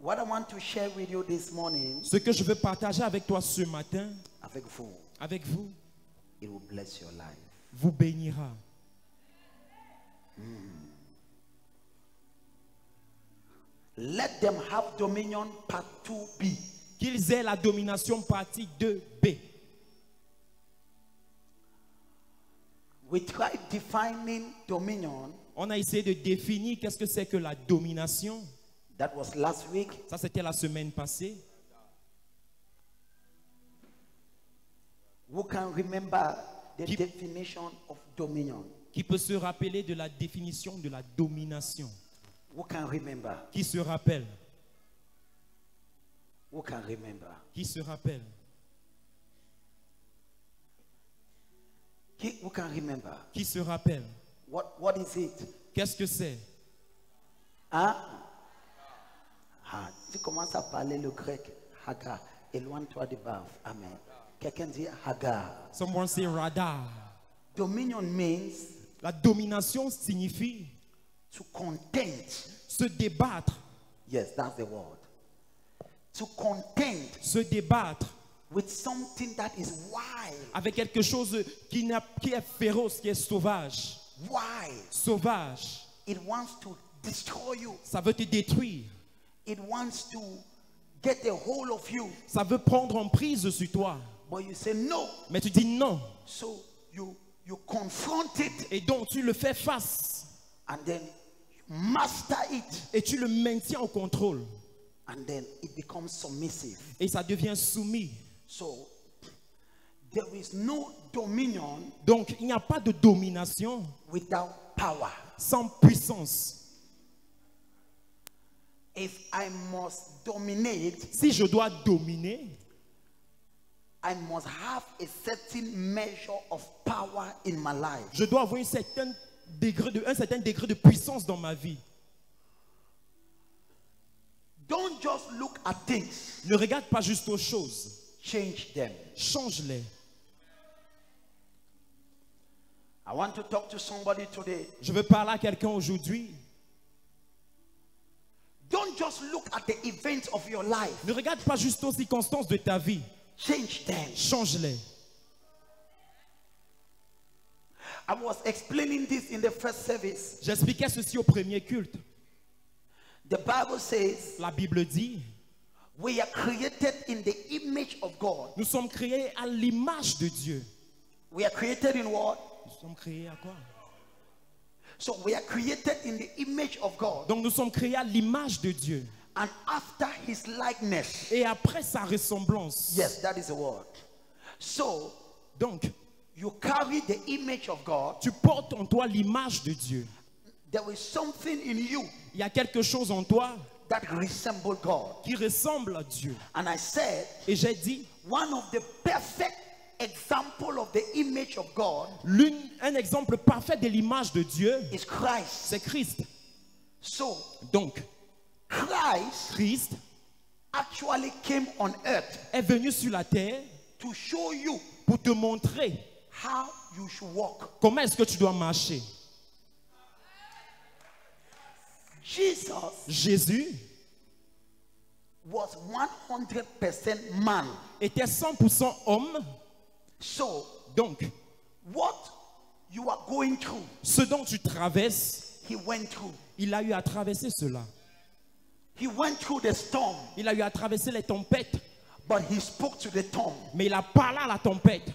What I want to share with you this morning, Ce que je veux partager avec toi ce matin, avec vous, it will bless your life. Vous bénira. Let them have dominion, part 2B. Qu'ils aient la domination, partie 2B. We tried defining dominion. On a essayé de définir qu'est-ce que c'est que la domination. That was last week. Ça, c'était la semaine passée. Who can remember the definition of dominion? Qui peut se rappeler de la définition de la domination? Who can remember? Qui se rappelle? Who can remember? Qui se rappelle? Who can remember? Qui se rappelle? What is it? Qu'est-ce que c'est? Hein? Ah, tu commences à parler le grec. Hagar. Éloigne-toi de bave. Amen. Quelqu'un dit Hagar. Someone say radar. Dominion means la domination signifie to contend. Se débattre. Yes, that's the word. To contend. Se débattre. With something that is wild. Avec quelque chose qui est féroce, qui est sauvage. Wild. Sauvage. It wants to destroy you. Ça veut te détruire. It wants to get a hold of you. Ça veut prendre en prise sur toi. But you say no. Mais tu dis non. So you confront it. Et donc tu le fais face. And then you master it. Et tu le maintiens au contrôle. And then it becomes submissive. Et ça devient soumis. So there is no dominion. Donc il n'y a pas de domination without power. Sans puissance. If I must dominate, si je dois dominer, I must have a certain measure of power in my life. Je dois avoir un certain degré de puissance dans ma vie. Don't just look at things. Ne regarde pas juste aux choses. Change them. Change-les. I want to talk to somebody today. Je veux parler à quelqu'un aujourd'hui. Don't just look at the events of your life. Ne regarde pas juste aux circonstances de ta vie. Change them. Change-les. I was explaining this in the first service. J'expliquais ceci au premier culte. The Bible says, la Bible dit, we are created in the image of God. Nous sommes créés à l'image de Dieu. We are created in what? Nous sommes créés à quoi? So we are created in the image of God. Donc nous sommes créés à l'image de Dieu. And after his likeness. Et après sa ressemblance. Yes, that is the word. So, donc, you carry the image of God. Tu portes en toi l'image de Dieu. There is something in you. Il y a quelque chose en toi that resemble God. Qui ressemble à Dieu. And I said, et j'ai dit, one of the perfect example of the image of God, un exemple parfait de l'image de Dieu, is Christ. C'est Christ. So, donc, Christ actually came on earth. Est venu sur la terre. To show you. Pour te montrer. How you should walk. Comment est-ce que tu dois marcher? Jésus was 100% man. Était 100% homme. So, donc, what you are going through, ce dont tu traverses, he went through. Il a eu à traverser cela. He went through the storm. Il a eu à traverser les tempêtes. But he spoke to the storm. Mais il a parlé à la tempête.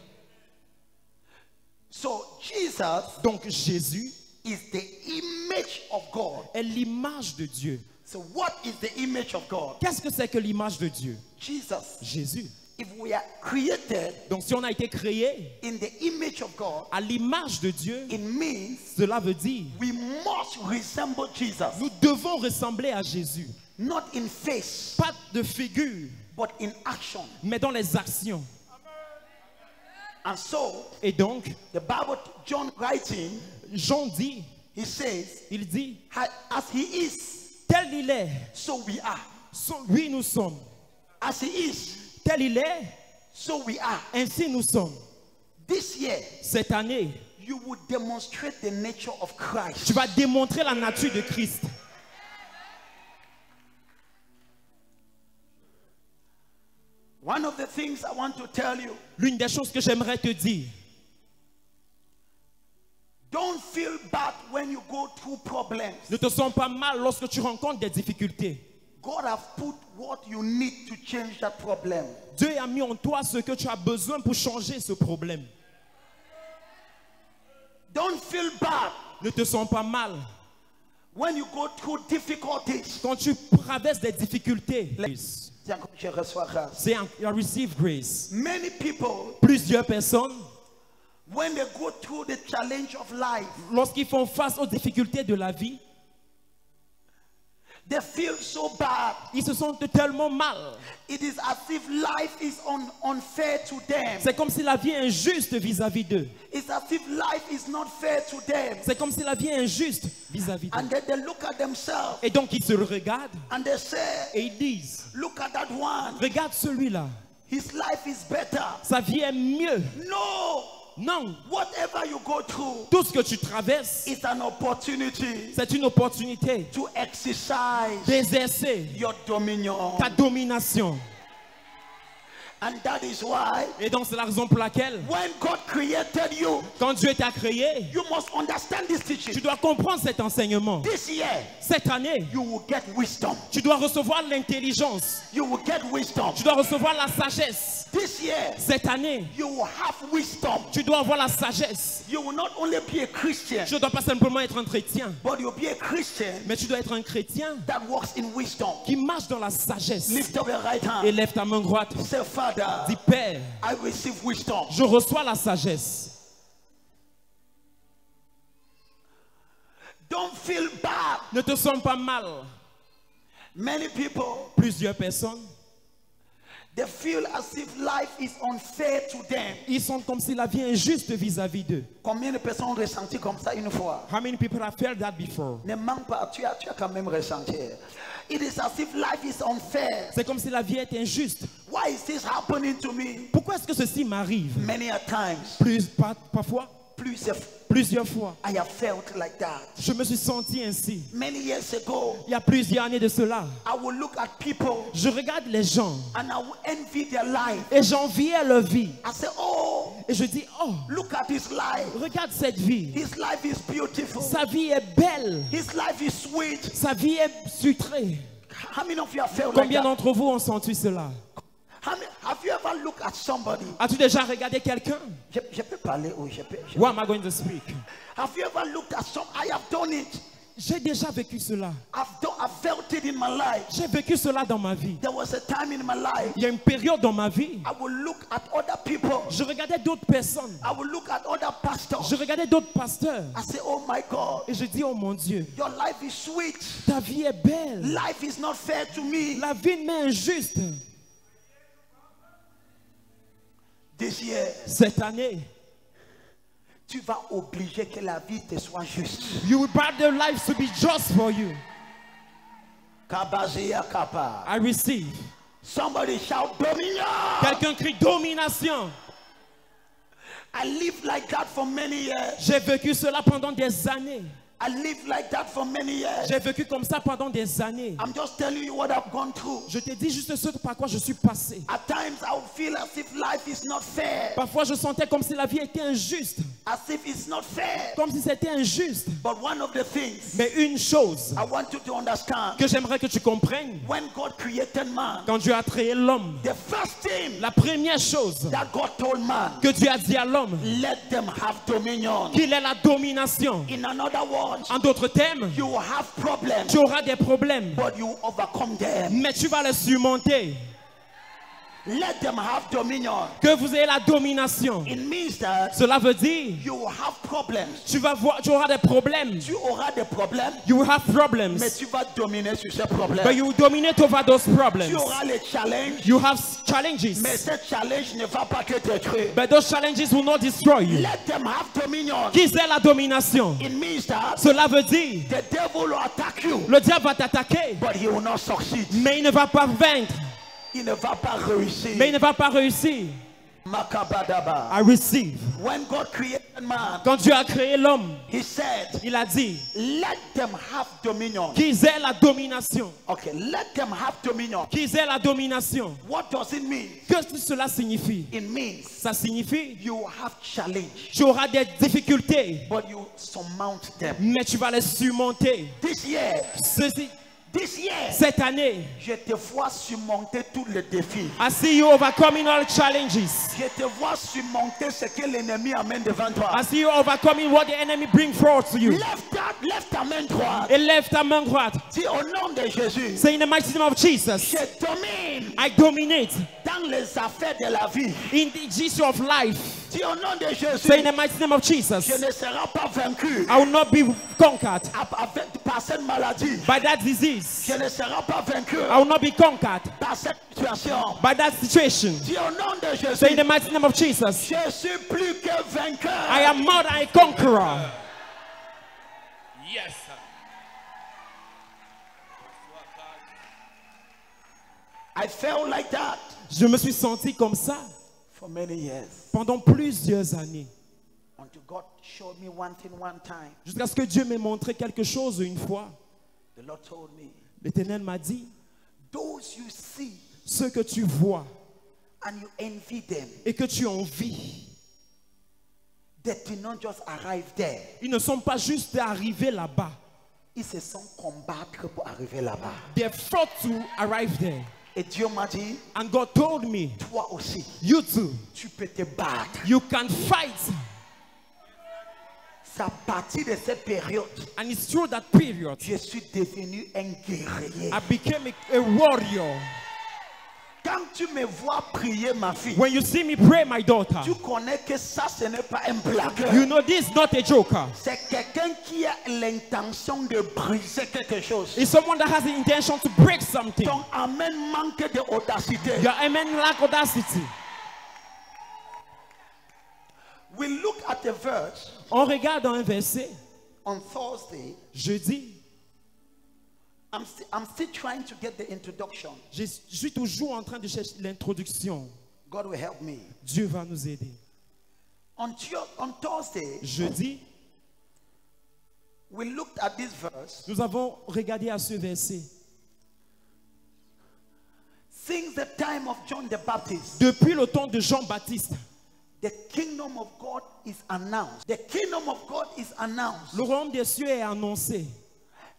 So, Jesus, donc Jésus, is the image of God. Est l'image de Dieu. So what is the image of God? Qu'est-ce que c'est que l'image de Dieu? Jesus. Jésus. If we are created, donc si on a été créé in the image of God, à l'image de Dieu, it means cela veut dire we must resemble Jesus. Nous devons ressembler à Jésus. Not in face, pas de figure, but in action. Mais dans les actions. And so, et donc, the Bible, John writing, Jean dit, he says, il dit, as he is, tel il est, so we are. Oui, nous sommes. As he is, tel il est, so we are. Ainsi nous sommes. This year, cette année, you will demonstrate the nature of Christ. Tu vas démontrer la nature de Christ. One of the things I want to tell you, L'une des choses que j'aimerais te dire, don't feel bad when you go through problems. ne te sens pas mal lorsque tu rencontres des difficultés. God have put what you need to change that problem. Dieu a mis en toi ce que tu as besoin pour changer ce problème. Don't feel bad Ne te sens pas mal when you go through difficulties. quand tu traverses des difficultés. Tiens, comme je reçois grâce. C'est un receive grace. Many people, Plusieurs personnes, when they go through the challenge of life, lorsqu'ils font face aux difficultés de la vie, they feel so bad. ils se sentent tellement mal. It is as if life is unfair to them. C'est comme si la vie est injuste vis-à-vis d'eux. It's as if life is not fair to them. C'est comme si la vie est injuste vis-à-vis d'eux. And then they look at themselves Et donc ils se regardent and they say, et ils disent, look at that one. regarde celui-là, His life is better. sa vie est mieux. No. Non, Whatever you go through tout ce que tu traverses, is an opportunity c'est une opportunité to exercise d'exercer your dominion. ta domination. And that is why Et donc c'est la raison pour laquelle, when God created you, quand Dieu t'a créé, you must understand this tu teaching. dois comprendre cet enseignement. This year, Cette année, you will get wisdom. tu dois recevoir l'intelligence. You will get wisdom. Tu dois recevoir la sagesse. This year, Cette année, you will have wisdom. tu dois avoir la sagesse. You will not only be a Christian, Tu ne dois pas simplement être un chrétien, but you'll be a Christian mais tu dois être un chrétien that walks in wisdom. qui marche dans la sagesse. Lift up your right hand. Élève ta main droite. Say, Father, Dis, Père, I receive wisdom. je reçois la sagesse. Don't feel bad. Ne te sens pas mal. Many people, Plusieurs personnes, they feel as if life is unfair to them. ils sont comme si la vie est injuste vis-à-vis d'eux. Combien de personnes ont ressenti comme ça une fois? How many people have felt that before? Ne manque pas, tu as quand même ressenti. It is as if life is unfair. C'est comme si la vie était injuste. Why is this happening to me? Pourquoi est-ce que ceci m'arrive? Many a times, Parfois, plusieurs fois, I have felt like that. je me suis senti ainsi. Many years ago, Il y a plusieurs années de cela, I will look at people je regarde les gens and I will envy their life. et j'enviais leur vie. I say, oh, Et je dis, oh, look at his life. regarde cette vie. His life is beautiful. Sa vie est belle. His life is sweet. Sa vie est sucrée. How many of you have felt like Combien that? d'entre vous ont senti cela? Have you ever looked at somebody? As-tu déjà regardé quelqu'un? Je peux parler ou je peux. What am I going to speak? Have you ever looked at some? I have done it. J'ai déjà vécu cela. I've felt it in my life. J'ai vécu cela dans ma vie. There was a time in my life Il y a une période dans ma vie, I will look at other people. je regardais d'autres personnes. I will look at other pastors. Je regardais d'autres pasteurs. I say, oh my God, Et je dis, oh mon Dieu, your life is sweet. ta vie est belle. Life is not fair to me. La vie m'est injuste. This year, Cette année, tu vas obliger que la vie te soit juste. you will want their lives to be just for you. Kabazia kapa. I receive. Somebody shout dominion. Quelqu'un crie domination. I lived like that for many years. J'ai vécu cela pendant des années. I lived like that for many years. J'ai vécu comme ça pendant des années. I'm just telling you what I've gone through. Je te dis juste ce par quoi je suis passé. At times I would feel as if life is not fair. Parfois je sentais comme si la vie était injuste. As if it's not fair. Comme si c'était injuste. But one of the things Mais une chose I want you to understand. que j'aimerais que tu comprennes, When God created man, quand Dieu a créé l'homme, the first thing la première chose that God told man, que Dieu a dit à l'homme, let them have dominion. qu'il est la domination. In another words, En d'autres termes, you will have problems, tu auras des problèmes, but you overcome them. mais tu vas les surmonter. Let them have dominion. Que vous ayez la domination. It means that Cela veut dire, you will have problems. tu auras des problèmes. Tu auras des problèmes, You will have mais problems, tu vas dominer sur ces but problèmes. you will dominate over those Tu problems. auras les challenges, You have mais challenges, ces challenges ne vont pas te détruire. but those challenges will not destroy you. Let them have dominion. Qu'ils aient la domination. It means that Cela veut dire, the devil will attack you, le diable va t'attaquer, but he will not succeed. mais il ne va pas vaincre, Il ne va pas réussir. mais il ne va pas réussir. Makabadaba. I receive. When God created man, Quand Dieu a créé l'homme, he said, il a dit let them have dominion. qu'ils aient la domination. Okay, let them have dominion. Qu'ils aient la domination. What does it mean? Qu'est-ce que cela signifie? It means Ça signifie you have challenge, tu auras des difficultés, but you surmount them. mais tu vas les surmonter. This year, Cette année, je te vois surmonter tous les défis. I see you overcoming all challenges. Je te vois surmonter ce que l'ennemi amène devant toi. I see you overcoming what the enemy brings forth to you. Lève ta main droite. Et lève ta main droite. Dis au nom de Jésus. Say in the mighty name of Jesus, Je domine I dominate dans les affaires de la vie. in the issue of life. Dis au nom de Jésus. Say in the mighty name of Jesus, Je ne serai pas vaincu I will not be conquered par cette maladie. by that disease. Je ne serai pas vaincu I will not be conquered par cette situation. by that situation. Dis au nom de Jésus. Say in the mighty name of Jesus, Je suis plus que vainqueur. I am more than a conqueror. Yes. I felt like that Je me suis senti comme ça for many years. pendant plusieurs années. Until God showed me one thing one time. Jusqu'à ce que Dieu m'ait montré quelque chose une fois. The Lord told me, L'Éternel m'a dit, those you see ceux que tu vois and you envy them, et que tu envies, they did not just arrive there. ils ne sont pas juste arrivés là-bas. Ils se sont combattre pour arriver là-bas. They fought to arrive there. Et Dieu m'a dit, And God told me, toi aussi, you too, tu peux te battre. you can fight. C'est à partir de cette période, And it's through that period, je suis devenu un guerrier. I became a warrior. Quand tu me vois prier, ma fille, When you see me pray, my daughter, tu connais que ça, ce n'est pas un blagueur. you know this is not a joker. C'est quelqu'un qui a l'intention de briser quelque chose. It's someone that has the intention to break something. Ton amen manque d'audacité. Your amen lack audacity. We look at the verse On regarde un verset, on Thursday. jeudi. I'm still trying to get the introduction. Je suis toujours en train de chercher l'introduction. God will help me. Dieu va nous aider. On Thursday, Jeudi, we looked at this verse. nous avons regardé à ce verset. Since the time of John the Baptist, Depuis le temps de Jean-Baptiste, the kingdom of God is announced. The kingdom of God is announced. le royaume des cieux est annoncé.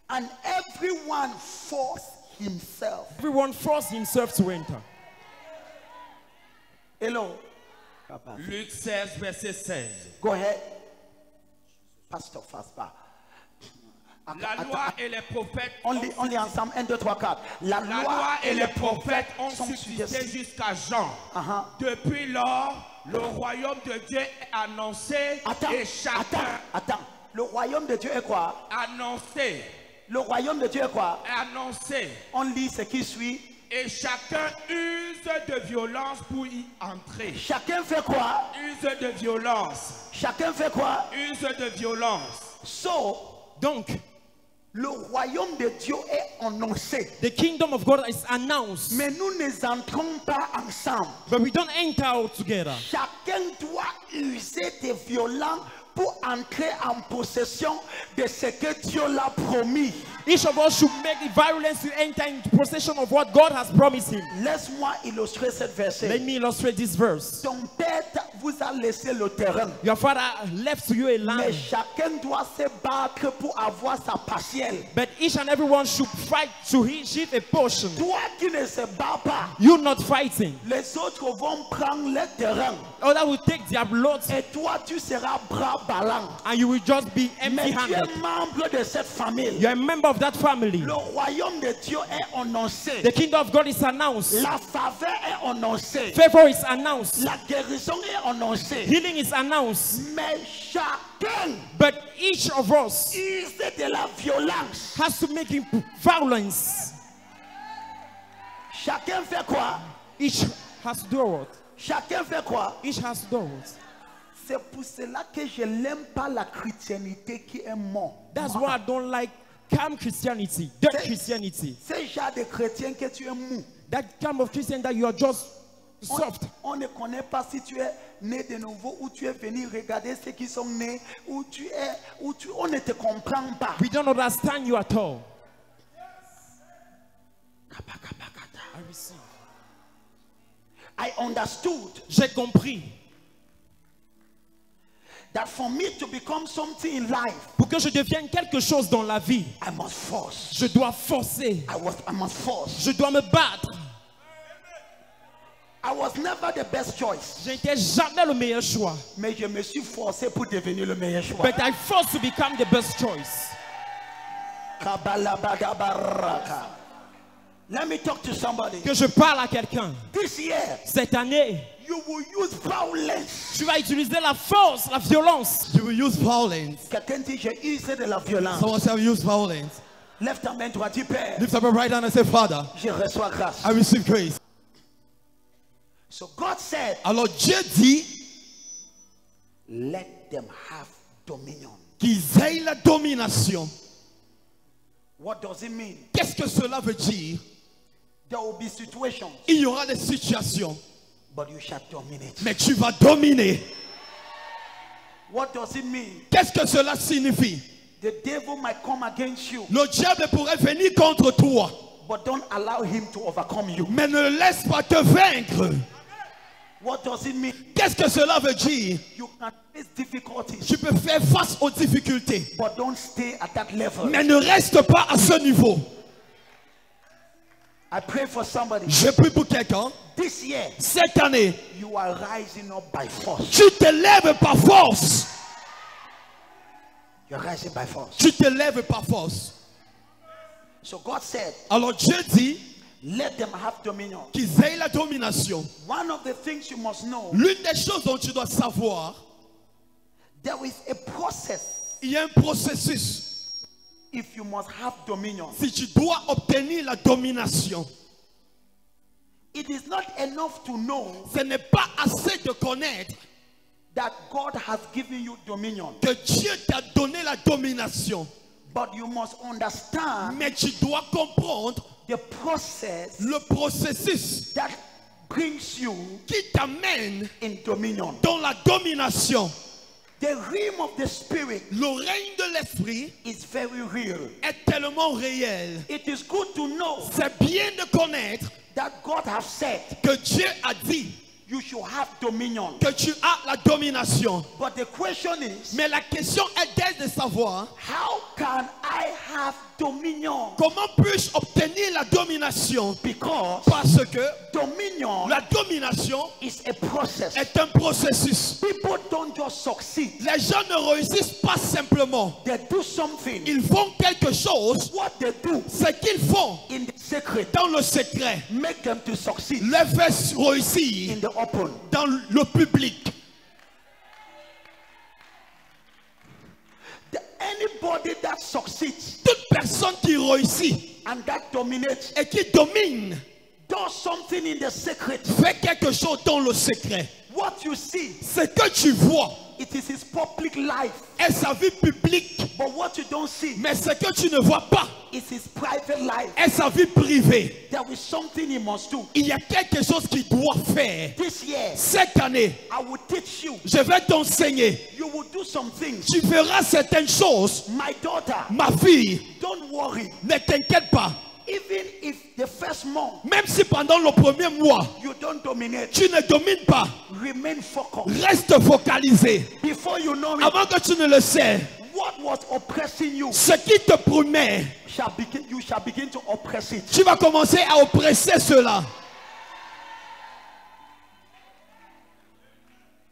And everyone forced himself. Everyone forced himself to enter. Hello. Luc 16, verset 16. Go ahead. Pastor Faspa. La loi et les prophètes Only ensemble. 1, 2, 3, 4. La loi et les prophètes ont sont subsisté suggestifs. jusqu'à Jean. Depuis lors, le royaume de Dieu est annoncé et chacun Attends. Le royaume de Dieu est quoi? annoncé. Le royaume de Dieu est quoi? Annoncé. On lit ce qui suit. Et chacun use de violence pour y entrer. Chacun fait quoi? Use de violence. Chacun fait quoi? Use de violence. So, Donc, le royaume de Dieu est annoncé. the kingdom of God is announced. Mais nous ne entrons pas ensemble. But we don't enter out together. Chacun doit user de violence pour entrer en possession de ce que Dieu l'a promis. Each of us should make the violence to enter into possession of what God has promised him. Laisse-moi illustrer cette verset. Let me illustrate this verse. Ton père vous a laissé le terrain. Your father left to you a Mais land, chacun doit se battre pour avoir sa partielle. but each and everyone should fight to achieve a portion. Toi qui ne se bats pas, You not fighting. les autres vont prendre le terrain. Others will take their blood Et toi, tu seras bras ballants. and you will just be Mais tu empty-handed. es membre de cette famille. You're a member of that family. Le royaume de Dieu est annoncé. The kingdom of God is announced. La faveur est annoncée. Favor is announced. La guérison est annoncée. Healing is announced. Mais chacun But each of us use de la violence. has to make violence. Chacun fait quoi? Each has to do what? Chacun fait quoi? Each has to do what? C'est pour cela que je n'aime pas la chrétienté qui est morte. That's why I don't like calm Christianity, dead Christianity. C'est genre de chrétien que tu es mou. That kind of Christian that you are just soft. On ne connaît pas si tu es né de nouveau ou tu es venu regarder ceux qui sont nés ou on ne te comprend pas. We don't understand you at all. I receive. I understood J'ai compris. that for me to become something in life, Pour que je devienne quelque chose dans la vie, I must force. je dois forcer. I must force. Je dois me battre. I was never the best choice, Je n'étais jamais le meilleur choix. mais je me suis forcé pour devenir le meilleur choix. But I forced to become the best choice. Kabalabagabaraka. Let me talk to somebody. Que je parle à quelqu'un. This year, Cette année, you will use violence. tu vas utiliser la force, la violence. You will use violence. Quelqu'un dit, j'ai usé de la violence. Someone say, use violence. Lève ta main, toi, dis, Père, Lift up your right hand and say, Father, je reçois grâce. I receive grace. So God said, Alors Dieu dit let them have dominion. qu'ils aient la domination. What does it mean? Qu'est-ce que cela veut dire? There will be situations, Il y aura des situations, but you shall dominate. mais tu vas dominer. What does it mean? Qu'est-ce que cela signifie? The devil might come against you, Le diable pourrait venir contre toi, but don't allow him to overcome you. mais ne le laisse pas te vaincre. What does it mean? Qu'est-ce que cela veut dire? You can face difficulties, Tu peux faire face aux difficultés, but don't stay at that level. mais ne reste pas à ce niveau. I pray for somebody. Je prie pour quelqu'un. This year, Cette année, you are rising up by force. tu te lèves par force. You're rising by force. Tu te lèves par force. So God said, Alors Dieu dit let them have dominion. qu'ils aient la domination. One of the things you must know, L'une des choses dont tu dois savoir, there is a process il y a un processus. if you must have dominion. Si tu dois obtenir la domination, It is not enough to know ce n'est pas assez de connaître that God has given you dominion, que Dieu t'a donné la domination, but you must understand mais tu dois comprendre the process le processus that brings you qui t'amène in dominion. dans la domination. The realm of the spirit Le règne de l'esprit is very real. est tellement réel. It is good to know C'est bien de connaître that God has said que Dieu a dit you should have dominion. que tu as la domination. But the question is, Mais la question est de savoir how can I have dominion? comment puis-je obtenir la domination? Because Parce que dominion la domination is a process. est un processus. People don't just succeed. Les gens ne réussissent pas simplement. They do something. Ils font quelque chose. What they do Ce qu'ils font in the secret dans le secret make them to succeed les fait réussir in the open. dans le public. Anybody that succeeds Toute personne qui réussit and that dominates et qui domine does something in the secret. fait quelque chose dans le secret. What you see, Ce que tu vois it is his public life. est sa vie publique, But what you don't see mais ce que tu ne vois pas is his private life. est sa vie privée. There is something he must do. Il y a quelque chose qu'il doit faire. This year, Cette année, I will teach you. je vais t'enseigner. You will do some things. Tu feras certaines choses. My daughter, Ma fille, don't worry. ne t'inquiète pas. Even if the first month Même si pendant le premier mois, you don't dominate, tu ne domines pas, remain focused. reste focalisé. Before you know it, Avant que tu ne le sais, what was oppressing you ce qui te promet, you shall begin to oppress it. tu vas commencer à oppresser cela.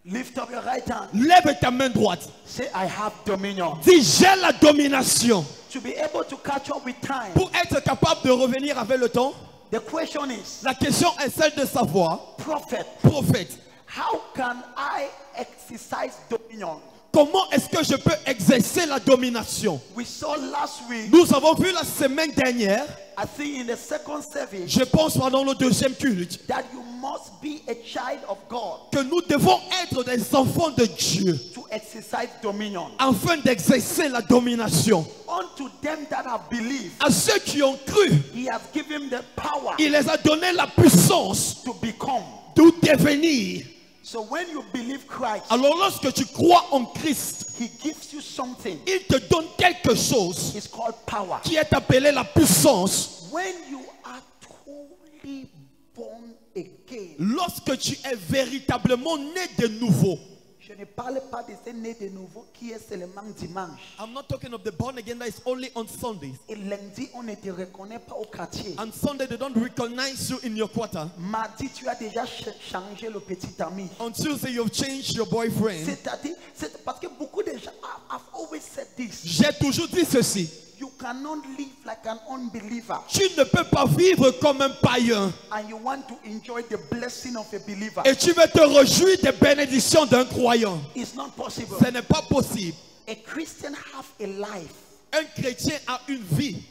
Lift up your right hand. Lève ta main droite. Say, I have dominion. Dis, j'ai la domination. To be able to catch up with time, Pour être capable de revenir avec le temps, the question is, la question est celle de savoir, prophet, prophète, how can I exercise dominion? comment est-ce que je peux exercer la domination? We saw last week, Nous avons vu la semaine dernière, I think in the second service, je pense pendant le deuxième culte, that you must be a child of God que nous devons être des enfants de Dieu to exercise dominion. afin d'exercer la domination. Unto them that have believed, À ceux qui ont cru, he has given the power il les a donné la puissance to become tout devenir. So when you believe Christ, Alors lorsque tu crois en Christ, he gives you something. il te donne quelque chose It's called power. qui est appelé la puissance. When you are totally born again, Lorsque tu es véritablement né de nouveau. je ne parle pas de ce né de nouveau qui est seulement dimanche. I'm not talking of the born again that is only on Sundays. Et lundi, on ne te reconnaît pas au quartier. On Sunday they don't recognize you in your quarter. Mardi, tu as déjà changé le petit ami. On Tuesday you've changed your boyfriend. C'est-à-dire, c'est parce que beaucoup de gens have always said this. J'ai toujours dit ceci. You cannot live like an unbeliever Tu ne peux pas vivre comme un païen. and you want to enjoy the blessing of a believer. Et tu veux te réjouir des bénédictions d'un croyant. It's not possible. Ce n'est pas possible. A Christian have a life. Un chrétien a une vie.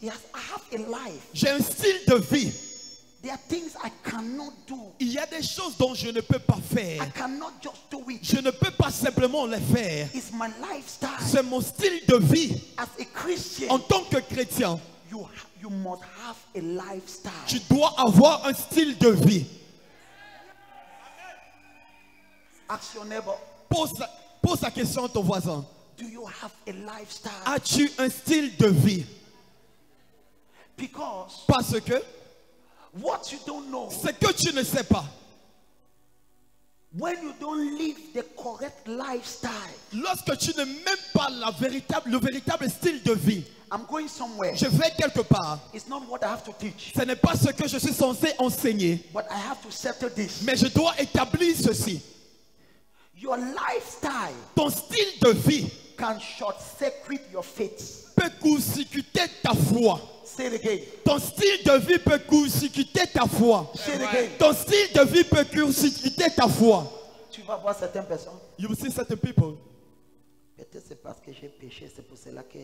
Yes, I have a life. J'ai un style de vie. There are things I cannot do. Il y a des choses dont je ne peux pas I faire. cannot just do it. Je ne peux pas simplement les faire. It's my lifestyle. C'est mon style de vie. As a Christian, En tant que chrétien, you must have a lifestyle. tu dois avoir un style de vie. Ask your neighbor, Pose la question à ton voisin. do you have a lifestyle? As-tu un style de vie? Because Parce que what you don't know, ce que tu ne sais pas, when you don't live the correct lifestyle, lorsque tu ne mets pas le véritable style de vie, I'm going somewhere. je vais quelque part. It's not what I have to teach, Ce n'est pas ce que je suis censé enseigner, but I have to settle this. mais je dois établir ceci. Your lifestyle Ton style de vie can short-circuit your faith. peut court-circuiter ta foi. Say it again. Ton style de vie peut court-circuiter ta foi. Say it again. Ton style de vie peut court-circuiter ta foi. Tu vas voir certaines personnes. You will see certain people. Peut-être c'est parce que j'ai péché, c'est pour cela que.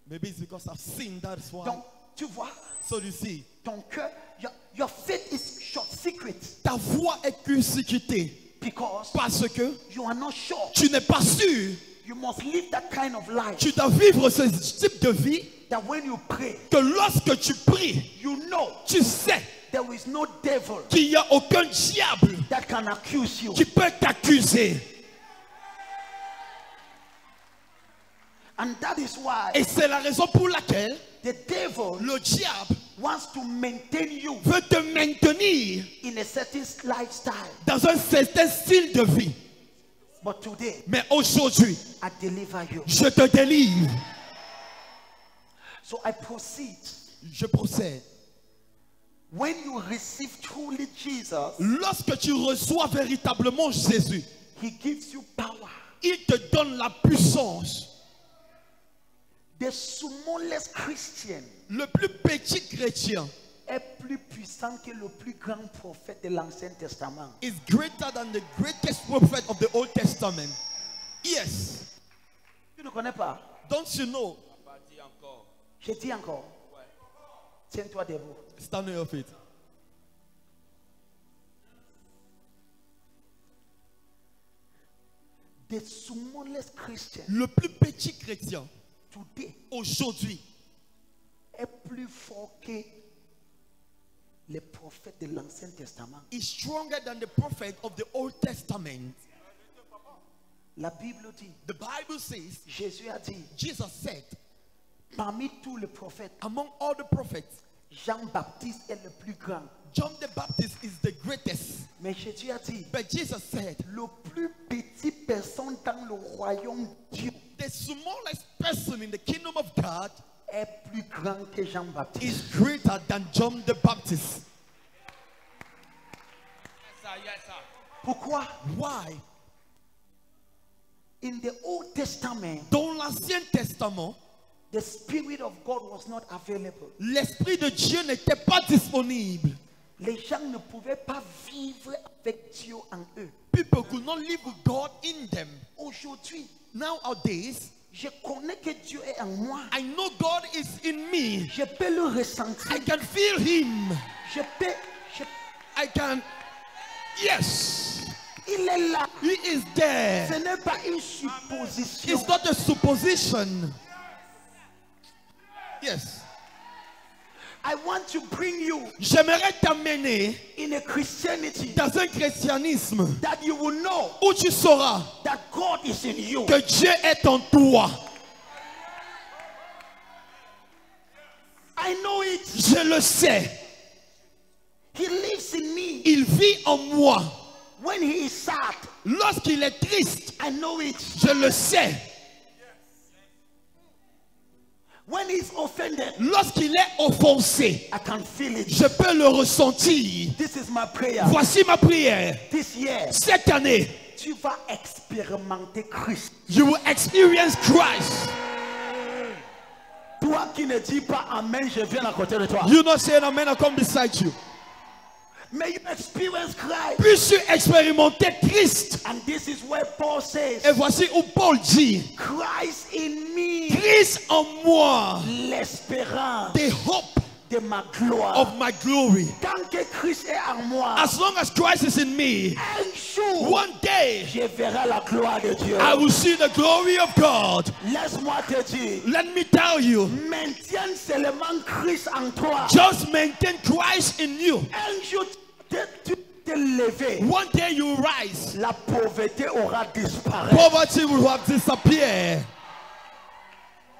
Maybe it's because I've sinned, that's why. Donc, tu vois, So you see, ton cœur, your faith is short-circuit ta foi est court-circuitée because parce que you are not sure. tu n'es pas sûr. You must live that kind of life Tu dois vivre ce type de vie that when you pray, que lorsque tu pries, you know tu sais there is no devil qu'il n'y a aucun diable that can accuse you. qui peut t'accuser. And that is why Et c'est la raison pour laquelle the devil le diable wants to maintain you veut te maintenir in a certain lifestyle. dans un certain style de vie. But today, Mais aujourd'hui, I deliver you. je te délivre. So I proceed. Je procède. When you receive truly Jesus, Lorsque tu reçois véritablement Jésus, he gives you power. il te donne la puissance. The smallest Christian Le plus petit chrétien est plus puissant que le plus grand prophète de l'Ancien Testament. is greater than the greatest prophet of the Old Testament. Yes. Tu ne connais pas? Don't you know? Je dis encore. Tiens-toi debout. Stand on your feet. The smallest Christian Le plus petit chrétien today aujourd'hui est plus fort que les prophètes de l'Ancien Testament. is stronger than the prophet of the Old Testament. La Bible dit, The Bible says, Jésus a dit, Jesus said, parmi tous les prophètes, among all the prophets, Jean-Baptiste est le plus grand. John the Baptist is the greatest. Mais Jésus a dit, But Jesus said, le plus petit personne dans le royaume de Dieu the smallest person in the kingdom of God est plus grand que Jean-Baptiste. is greater than John the Baptist. Pourquoi? Why? In the Old Testament, Dans l'Ancien Testament, the Spirit of God was not available. l'Esprit de Dieu n'était pas disponible. Les gens ne pouvaient pas vivre avec Dieu en eux. People could not live with God in them. Aujourd'hui, Nowadays, je connais que Dieu est en moi. I know God is in me. Je peux le ressentir. I can feel Him. I can, yes, Il est là. He is there. Ce n'est pas une supposition. It's not a supposition. Yes. I want to bring you J'aimerais t'amener in a Christianity dans un christianisme that you will know où tu sauras that God is in you. que Dieu est en toi. I know it. Je le sais. He lives in me. Il vit en moi. When he is sad, Lorsqu'il est triste, I know it. je le sais. When he's offended, Lorsqu'il est offensé, I can feel it. je peux le ressentir. This is my prayer. Voici ma prière. This year, Cette année, tu vas expérimenter Christ. you will experience Christ. Toi qui ne dis pas Amen, je viens à côté de toi. You not saying amen, I come beside you. May you experience Christ. Puisses-tu expérimenter Christ. And this is where Paul says, Et voici où Paul dit, Christ in me, Christ en moi, l'espérance the hope de ma gloire. of my glory. Tant que Christ est en moi, As long as Christ is in me, un jour, one day je verrai la gloire de Dieu. I will see the glory of God. Laisse-moi te dire, Let me tell you, maintiens seulement Christ en toi. just maintain Christ in you. Un jour, tu te lever, One day you rise. la pauvreté aura disparu. Poverty will have disappeared.